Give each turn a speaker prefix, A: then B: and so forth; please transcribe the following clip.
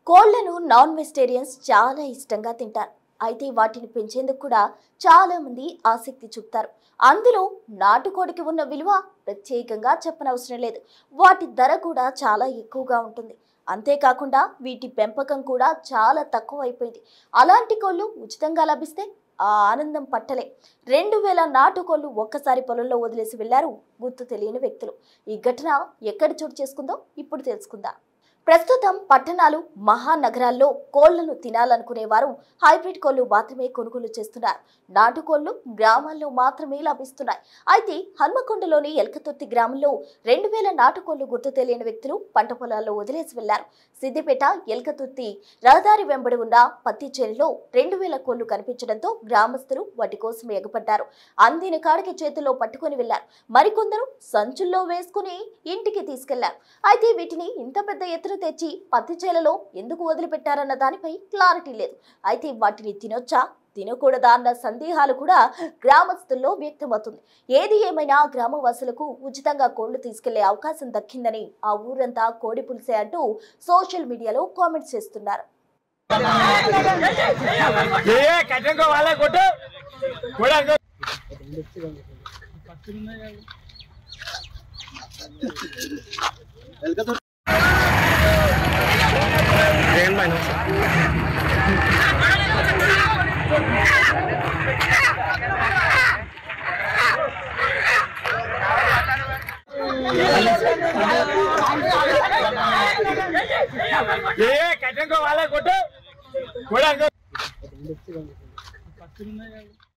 A: కోళ్లను non vegetarians చాలా ఇష్టంగా తింటారు. అయితే వాటిని పెంచేందుకు కూడా చాలా మంది ఆసక్తి చూపుతారు. అందులో నాటుకోడికి ఉన్న విలువ ప్రత్యేకంగా చెప్పనవసరం లేదు. వాటి ధర కూడా చాలా ఎక్కువగా ఉంటుంది. అంతేకాకుండా వీటి పెంపకం కూడా చాలా తక్కువ అయిపోయింది. అలాంటి కోళ్ళు ఉచితంగా లభిస్తే ఆ ఆనందం పట్టలే. 2000 నాటుకోళ్లు ఒక్కసారి పొలంలో వదిలేసి వెళ్లారు గుర్తు తెలియని వ్యక్తులు. ఈ ఘటన ఎక్కడ చోటు చేసుకుందో ఇప్పుడు తెలుసుకుందాం. ప్రస్తుతం పట్టణాలు, మహానగరాల్లో కోళ్లను తినాలనుకునేవారు హైబ్రిడ్ కోళ్లు మాత్రమే కొనుగోలు చేస్తున్నారు. నాటుకోళ్లు గ్రామాల్లో మాత్రమే లభిస్తున్నాయి. అయితే హన్మకొండలోని ఎల్కతుర్తి గ్రామంలో 2000 నాటుకోళ్లు గుర్తు తెలియని వ్యక్తులు పంట పొలాల్లో వదిలేసి వెళ్లారు. సిద్దిపేట ఎల్కతుర్తి రహదారి వెంబడి ఉన్న పత్తి చేనులో 2000 కోళ్లు కనిపించడంతో గ్రామస్తులు వాటి కోసం ఎగపడ్డారు. అందిన కాడికి చేతుల్లో పట్టుకుని వెళ్లారు. మరికొందరు సంచుల్లో వేసుకుని ఇంటికి తీసుకెళ్లారు. అయితే వీటిని ఇంత పెద్ద ఎత్తున తెచ్చి పత్తి చేలలో ఎందుకు వదిలిపెట్టారన్న దానిపై క్లారిటీ లేదు. అయితే వాటిని తినొచ్చా, తినకూడదా అన్న సందేహాలు కూడా గ్రామస్తుల్లో వ్యక్తమవుతుంది. ఏది ఏమైనా గ్రామవాసులకు ఉచితంగా కోళ్లు తీసుకెళ్లే అవకాశం దక్కిందని ఆ ఊరంతా కోడి పులిసే అంటూ సోషల్ మీడియాలో కామెంట్స్ చేస్తున్నారు.
B: కట్టంగా వాళ్ళ కొట్టు